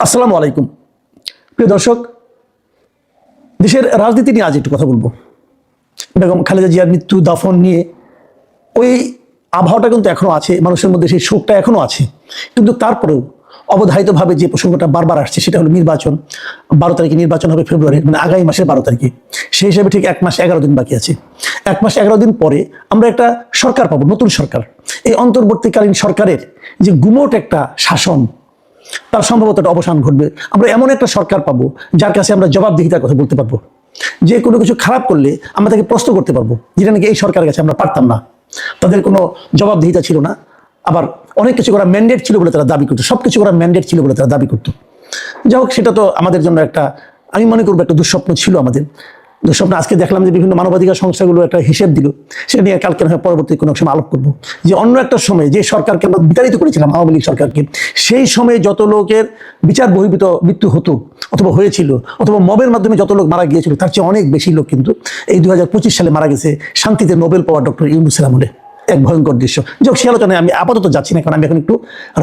আসসালামু আলাইকুম প্রিয় দর্শক, দেশের রাজনীতি নিয়ে আজ একটু কথা বলবো। বেগম খালেদা জিয়ার মৃত্যু দাফন নিয়ে ওই আবহাওয়াটা কিন্তু এখনো আছে, মানুষের মধ্যে সেই শোকটা এখনো আছে। কিন্তু তারপরেও অবধারিতভাবে যে প্রসঙ্গটা বারবার আসছে সেটা হলো নির্বাচন। 12 তারিখে নির্বাচন হবে, ফেব্রুয়ারি মানে আগামী মাসের 12 তারিখে। সেই হিসাবে ঠিক 1 মাস 11 দিন বাকি আছে। 1 মাস 11 দিন পরে আমরা একটা সরকার পাবো, নতুন সরকার। এই অন্তর্বর্তীকালীন সরকারের যে গুমোট একটা শাসন, তার সম্ভবত একটা অবসান ঘটবে। আমরা এমন একটা সরকার পাবো যার কাছে আমরা জবাবদিহিতার কথা বলতে পারবো। যে কোনো কিছু খারাপ করলে আমরা তাকে প্রশ্ন করতে পারবো, যেটা নাকি এই সরকারের কাছে আমরা পারতাম না। তাদের কোনো জবাবদিহিতা ছিল না, আবার অনেক কিছু করা ম্যান্ডেট ছিল বলে তারা দাবি করতো, সবকিছু করা ম্যান্ডেট ছিল বলে তারা দাবি করতো। যাই হোক, সেটা তো আমাদের জন্য একটা, আমি মনে করবো একটা দুঃস্বপ্ন ছিল আমাদের। দুঃস্বপ্ন আজকে দেখলাম যে বিভিন্ন মানবাধিকার সংস্থাগুলো একটা হিসেব দিল, সেটা নিয়ে কালকে হয় পরবর্তী কোনো সময় আলোপ করবো। যে অন্য একটা সময় যে সরকারকে আমরা বিতাড়িত করেছিলাম, আওয়ামী লীগ সরকারকে, সেই সময়ে যত লোকের বিচার বহির্ভূত মৃত্যু হতো অথবা হয়েছিল, অথবা মবের মাধ্যমে যত লোক মারা গিয়েছিল, তার চেয়ে অনেক বেশি লোক কিন্তু এই 2025 সালে মারা গেছে শান্তিতে নোবেল পাওয়া ডক্টর ইউনূসের আমলে। এক ভয়ঙ্কর দৃশ্য। যোগ সে আলোচনায় আমি আপাতত যাচ্ছি না, কারণ আমি এখন একটু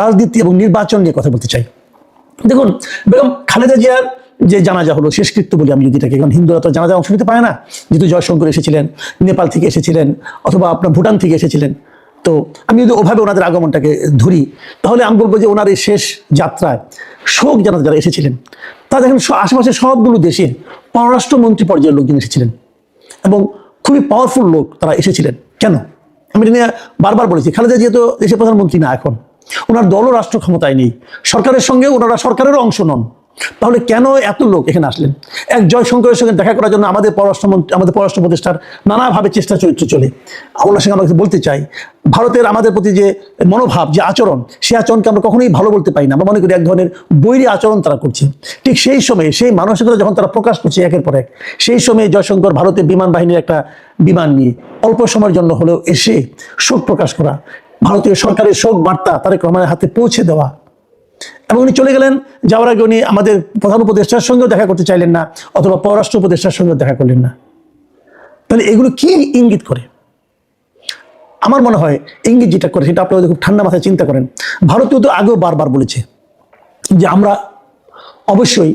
রাজনীতি এবং নির্বাচন নিয়ে কথা বলতে চাই। দেখুন, বেগম খালেদা জিয়ার যে জানাজা হলো, শেষকৃত্য বলি আমি যদি এটাকে, কারণ হিন্দুরা তো জানাজা অংশ নিতে পারে না। যেহেতু জয়শঙ্কর এসেছিলেন, নেপাল থেকে এসেছিলেন, অথবা আপনার ভুটান থেকে এসেছিলেন, তো আমি যদি ওভাবে ওনাদের আগমনটাকে ধরি, তাহলে আমি বলবো যে ওনার এই শেষ যাত্রায় শোক জানাতে যারা এসেছিলেন, তা দেখেন আশেপাশে সবগুলো দেশের পররাষ্ট্রমন্ত্রী পর্যায়ের লোকজন এসেছিলেন এবং খুবই পাওয়ারফুল লোক তারা এসেছিলেন। কেন? আমি এটা নিয়ে বারবার বলেছি, খালেদা জিয়া তো দেশের প্রধানমন্ত্রী না এখন, ওনার দলও রাষ্ট্র ক্ষমতায় নেই, সরকারের সঙ্গে ওনারা সরকারেরও অংশ নন। তাহলে কেন এত লোক এখানে আসলেন? এক জয়শঙ্করের সঙ্গে দেখা করার জন্য আমাদের পররাষ্ট্র উপদেষ্টার নানাভাবে চেষ্টা চরিত্র চলে। ওনার সঙ্গে আমরা বলতে চাই, ভারতের আমাদের প্রতি যে মনোভাব, যে আচরণ, সেই আচরণকে আমরা কখনোই ভালো বলতে পারি না। আমরা মনে করি এক ধরনের বৈরী আচরণ তারা করছে। ঠিক সেই সময়ে সেই মানসিকতা যখন তারা প্রকাশ করছে একের পর এক, সেই সময়ে জয়শঙ্কর ভারতের বিমান বাহিনীর একটা বিমান নিয়ে অল্প সময়ের জন্য হলেও এসে শোক প্রকাশ করা, ভারতীয় সরকারের শোক বার্তা তারেক রহমানের হাতে পৌঁছে দেওয়া, এবং উনি চলে গেলেন। যাওয়ার আগে উনি আমাদের প্রধান উপদেষ্টার সঙ্গেও দেখা করতে চাইলেন না, অথবা পররাষ্ট্র উপদেষ্টার সঙ্গেও দেখা করলেন না। তাহলে এগুলো কি ইঙ্গিত করে? আমার মনে হয় ইঙ্গিত যেটা করে সেটা আপনারা খুব ঠান্ডা মাথায় চিন্তা করেন। ভারতীয় তো আগেও বারবার বলেছে যে আমরা অবশ্যই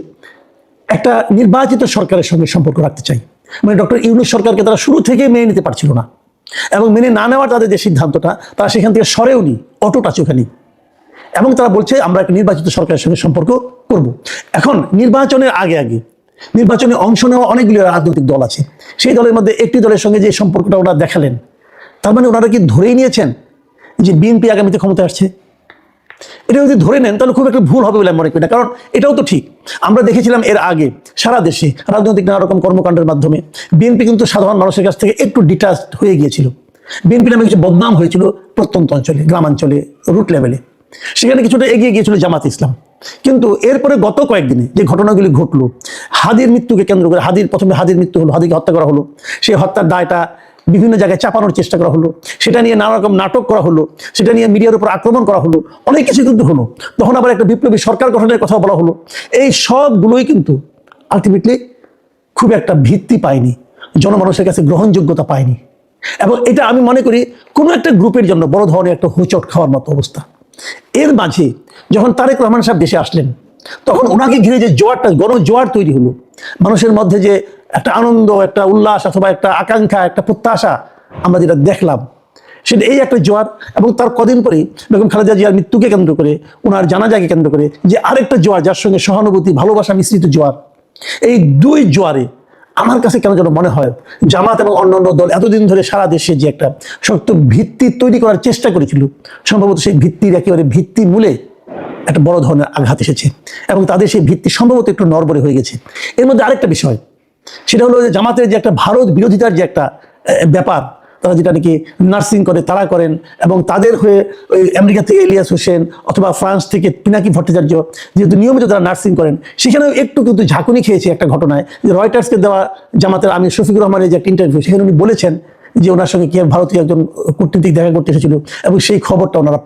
একটা নির্বাচিত সরকারের সঙ্গে সম্পর্ক রাখতে চাই। মানে ডক্টর ইউনূস সরকারকে তারা শুরু থেকে মেনে নিতে পারছিল না, এবং মেনে না নেওয়ার তাদের যে সিদ্ধান্তটা, তারা সেখান থেকে সরেও নি, অটুট আছে ওখানেই। এবং তারা বলছে আমরা একটা নির্বাচিত সরকারের সঙ্গে সম্পর্ক করব। এখন নির্বাচনের আগে নির্বাচনে অংশ নেওয়া অনেকগুলো রাজনৈতিক দল আছে, সেই দলের মধ্যে একটি দলের সঙ্গে যে সম্পর্কটা ওরা দেখালেন, তার মানে ওনারা কি ধরেই নিয়েছেন যে বিএনপি আগামীতে ক্ষমতায় আসছে? এটা যদি ধরে নেন তাহলে খুব একটা ভুল হবে বলে আমি মনে করি না। কারণ এটাও তো ঠিক, আমরা দেখেছিলাম এর আগে সারা দেশে রাজনৈতিক নানা রকম কর্মকাণ্ডের মাধ্যমে বিএনপি কিন্তু সাধারণ মানুষের কাছ থেকে একটু ডিটাচড হয়ে গিয়েছিল। বিএনপি নামে কিছু বদনাম হয়েছিল প্রত্যন্ত অঞ্চলে, গ্রামাঞ্চলে, রুট লেভেলে। সেখানে কিছুটা এগিয়ে গিয়েছিল জামাত ইসলাম। কিন্তু এরপরে গত কয়েকদিনে যে ঘটনাগুলি ঘটলো, হাদির মৃত্যুকে কেন্দ্র করে, প্রথমে হাদির মৃত্যু হলো, হাদিকে হত্যা করা হলো, সেই হত্যার দায়টা বিভিন্ন জায়গায় চাপানোর চেষ্টা করা হলো, সেটা নিয়ে নানা রকম নাটক করা হলো, সেটা নিয়ে মিডিয়ার উপর আক্রমণ করা হলো, অনেক কিছু কিন্তু হলো। তখন আবার একটা বিপ্লবী সরকার গঠনের কথা বলা হলো। এই সবগুলোই কিন্তু আলটিমেটলি খুব একটা ভিত্তি পায়নি, জনমানুষের কাছে গ্রহণযোগ্যতা পায়নি। এবং এটা আমি মনে করি কোনো একটা গ্রুপের জন্য বড় ধরনের একটা হোঁচট খাওয়ার মতো অবস্থা। এর মাঝে যখন তারেক রহমান সাহেব দেশে আসলেন, তখন ওনাকে ঘিরে যে জোয়ারটা, গণজোয়ার তৈরি হলো, মানুষের মধ্যে যে একটা আনন্দ, একটা উল্লাস, অথবা একটা আকাঙ্ক্ষা, একটা প্রত্যাশা আমরা যেটা দেখলাম, সেটা এই একটা জোয়ার। এবং তার কদিন পরেই বেগম খালেদা জিয়ার মৃত্যুকে কেন্দ্র করে, ওনার জানাজাকে কেন্দ্র করে যে আরেকটা জোয়ার, যার সঙ্গে সহানুভূতি, ভালোবাসা মিশ্রিত জোয়ার। এই দুই জোয়ারে আমার কাছে কেন যেন মনে হয় জামাত এবং অন্যান্য দল এতদিন ধরে সারা দেশে যে একটা শক্ত ভিত্তি তৈরি করার চেষ্টা করেছিল, সম্ভবত সেই ভিত্তির একেবারে ভিত্তি মূলে একটা বড় ধরনের আঘাত এসেছে, এবং তাদের সেই ভিত্তি সম্ভবত একটু নড়বড়ে হয়ে গেছে। এর মধ্যে আরেকটা বিষয়, সেটা হলো যে জামাতের যে একটা ভারত বিরোধিতার যে একটা ব্যাপার, তারা যেটা নাকি নার্সিং করে তারা করেন, এবং তাদের হয়ে ওই আমেরিকা থেকে ইলিয়াস হোসেন, অথবা ফ্রান্স থেকে পিনাকি ভট্টাচার্য যেহেতু নিয়মিত তারা নার্সিং করেন, সেখানেও একটু কিন্তু ঝাঁকুনি খেয়েছে একটা ঘটনায়, যে রয়টার্সকে দেওয়া জামাতের আমির শফিকুর রহমানের যে একটা ইন্টারভিউ, সেখানে উনি বলেছেন যে ওনার সঙ্গে কি ভারতীয় একজন কূটনীতিক দেখা করতে এসেছিল, এবং সেই খবরটা ওনারা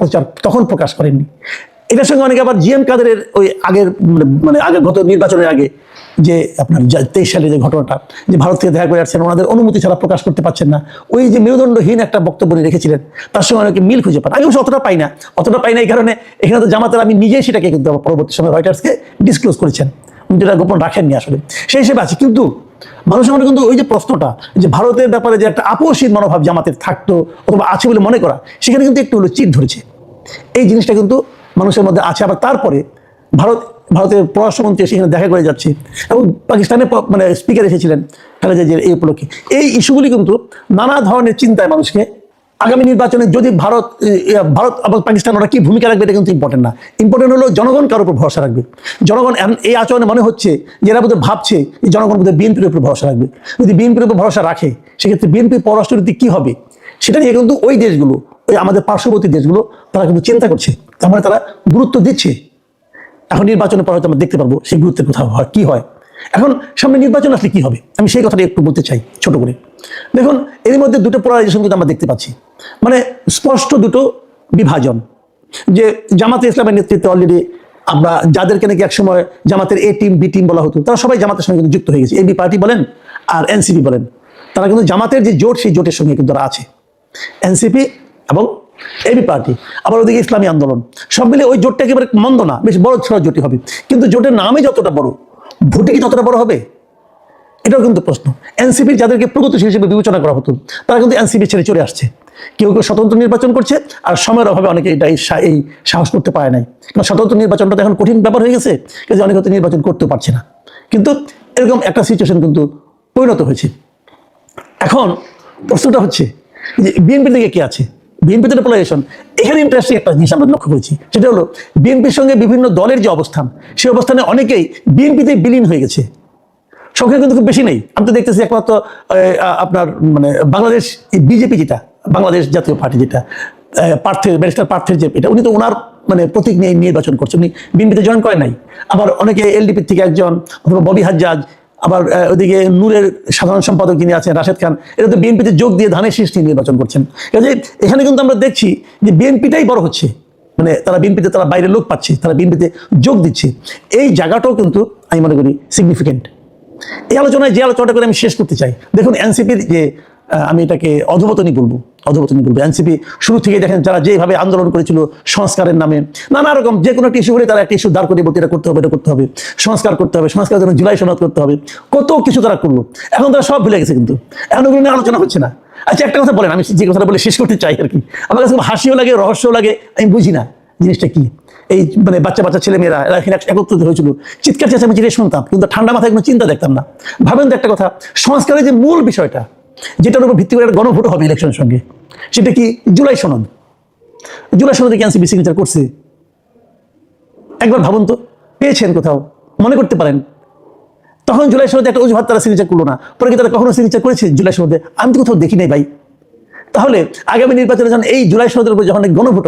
তখন প্রকাশ করেননি। এটার সঙ্গে অনেকে আবার জিএম কাদেরের ওই আগের গত নির্বাচনের আগে যে আপনার 23 সালে যে ঘটনাটা, যে ভারত থেকে দেখা করে আসছেন, ওনাদের অনুমতি ছাড়া প্রকাশ করতে পারছেন না, ওই যে মেরুদণ্ডহীন একটা বক্তব্য উনি রেখেছিলেন, তার সঙ্গে অনেকে মিল খুঁজে পান। আমি অবশ্য অতটা পাই না এই কারণে এখানে তো জামাতের, আমি নিজেই সেটাকে কিন্তু পরবর্তী সময় রয়টার্সকে ডিসক্লোজ করেছেন, উনি যেটা গোপন রাখেননি আসলে, সেই হিসেবে আছে। কিন্তু মানুষের মনে কিন্তু ওই যে প্রশ্নটা, যে ভারতের ব্যাপারে যে একটা আপোষহীন মনোভাব জামাতের থাকতো অথবা আছে বলে মনে করা, সেখানে কিন্তু একটু হলো চিট ধরেছে। এই জিনিসটা কিন্তু মানুষের মধ্যে আছে। আবার তারপরে ভারতের পররাষ্ট্রমন্ত্রী সেখানে দেখা করে যাচ্ছে, এবং পাকিস্তানের মানে স্পিকার এসেছিলেন খালেদা জিয়ার এই উপলক্ষে। এই ইস্যুগুলি কিন্তু নানা ধরনের চিন্তায় মানুষকে আগামী নির্বাচনে যদি ভারত এবং পাকিস্তান ওরা কি ভূমিকা রাখবে, এটা কিন্তু ইম্পর্টেন্ট না। ইম্পর্টেন্ট হলো জনগণ কার উপর ভরসা রাখবে। জনগণ এই আচরণে মনে হচ্ছে যে এরা বোধহয় ভাবছে যে জনগণ বোধহয় বিএনপির উপর ভরসা রাখবে। যদি বিএনপির উপর ভরসা রাখে, সেক্ষেত্রে বিএনপির পররাষ্ট্রনীতি কি হবে, সেটা নিয়ে কিন্তু ওই দেশগুলো, ওই আমাদের পার্শ্ববর্তী দেশগুলো, তারা কিন্তু চিন্তা করছে, তার মানে তারা গুরুত্ব দিচ্ছে। এখন নির্বাচনের পর হয়তো আমরা দেখতে পারবো সেই গুরুত্বের কোথাও হয় কি হয়। এখন সামনে নির্বাচন আসলে কি হবে, আমি সেই কথাটা একটু বলতে চাই ছোট করে। দেখুন, এর মধ্যে দুটো পোলারাইজেশন কিন্তু আমরা দেখতে পাচ্ছি, মানে স্পষ্ট দুটো বিভাজন। যে জামাতে ইসলামের নেতৃত্বে অলরেডি আমরা যাদেরকে নাকি একসময় জামাতের এ টিম বি টিম বলা হতো, তারা সবাই জামাতের সঙ্গে কিন্তু যুক্ত হয়ে গেছে। এবি পার্টি বলেন আর এনসিপি বলেন, তারা কিন্তু জামাতের যে জোট, সেই জোটের সঙ্গে কিন্তু তারা আছে, এনসিপি এবং এবি পার্টি, আবার ওদিকে ইসলামী আন্দোলন, সব মিলে ওই জোটটা একেবারে মন্দ না, বেশ বড় ছড়া জোটই হবে। কিন্তু জোটের নামে যতটা বড়, ভোটে কি ততটা বড় হবে, এটাও কিন্তু প্রশ্ন। এনসিপির যাদেরকে প্রগতিশীল হিসেবে বিবেচনা করা হতো, তারা কিন্তু এনসিপি ছেড়ে চলে আসছে। কেউ কেউ স্বতন্ত্র নির্বাচন করছে, আর সময়ের অভাবে অনেকে এই সাহস করতে পারে নাই, কারণ স্বতন্ত্র নির্বাচনটা তো এখন কঠিন ব্যাপার হয়ে গেছে, কাজে অনেকে হয়তো নির্বাচন করতেও পারছে না। কিন্তু এরকম একটা সিচুয়েশন কিন্তু পরিণত হয়েছে। এখন প্রশ্নটা হচ্ছে যে বিএনপির দিকে কে আছে, বিএনপিতে পোলারাইজেশন। এখানে ইন্টারেস্টিং একটা জিনিস আমরা লক্ষ্য করেছি, সেটা হলো বিএনপির সঙ্গে বিভিন্ন দলের যে অবস্থান, সেই অবস্থানে অনেকেই বিএনপিতে বিলীন হয়ে গেছে। সংখ্যা কিন্তু খুব বেশি নেই। আমি তো দেখতেছি একমাত্র আপনার মানে বাংলাদেশ বিজেপি, যেটা বাংলাদেশ জাতীয় পার্টি, যেটা ব্যারিস্টার পার্থের যে এটা, উনি তো ওনার মানে প্রতীক নিয়ে নির্বাচন করছেন, উনি বিএনপিতে জয়েন করেন নাই। আবার অনেকে এলডিপি থেকে একজন, অথবা ববি হাজ্জাজ, আবার ওইদিকে নূরের সাধারণ সম্পাদক যিনি আছেন রাশেদ খান, এটা তো বিএনপিতে যোগ দিয়ে ধানের শীষ নিয়ে নির্বাচন করছেন। কাজে এখানে কিন্তু আমরা দেখছি যে বিএনপিটাই বড় হচ্ছে, মানে তারা বিএনপিতে, তারা বাইরের লোক পাচ্ছে, তারা বিএনপিতে যোগ দিচ্ছে। এই জায়গাটাও কিন্তু আমি মনে করি সিগনিফিকেন্ট। এই আলোচনায় যে আলোচনাটা করে আমি শেষ করতে চাই, দেখুন এনসিপির যে আমি এটাকে অধোপতনই বলবো। এনসিপি শুরু থেকে দেখেন, যারা যেভাবে আন্দোলন করেছিল সংস্কারের নামে, নানা রকম যে কোনো একটা ইস্যু হলে তারা একটা ইস্যু দাঁড় করে বলতে, এটা করতে হবে, এটা করতে হবে, সংস্কার করতে হবে, সংস্কারের জন্য জুলাই সনদ করতে হবে, কত কিছু তারা করলো। এখন তারা সব ভুলে গেছে, কিন্তু এখন ওগুলো নিয়ে আলোচনা হচ্ছে না। আচ্ছা, একটা কথা বলেন, আমি যে কথাটা বলে শেষ করতে চাই আর কি, আমার কাছে হাসিও লাগে, রহস্যও লাগে, আমি বুঝি না জিনিসটা কি। এই মানে বাচ্চা ছেলেমেয়েরা এরা এখানে একত্রিত হয়েছিল, চিৎকার চেঁচামেচি শুনতাম, কিন্তু ঠান্ডা মাথায় কোনো চিন্তা দেখতাম না। ভাবেন তো একটা কথা, সংস্কারের যে মূল বিষয়টা, যেটার উপর ভিত্তি করে একটা গণভোট হবে ইলেকশনের সঙ্গে, সেটা কি জুলাই সনদ। জুলাই সনদে কি এনসিপি সিগনেচার করছে? একবার ভাবুন তো, পেয়েছেন কোথাও, মনে করতে পারেন? তখন জুলাই সনদে একটা অজুহাত তারা সিগনেচার করলো না, পরে কি তারা কখনো সিগনেচার করেছে জুলাই সনদে? আমি তো কোথাও দেখি নাই ভাই। তাহলে আগামী নির্বাচনে যখন এই জুলাই সনদের উপর যখন গণভোট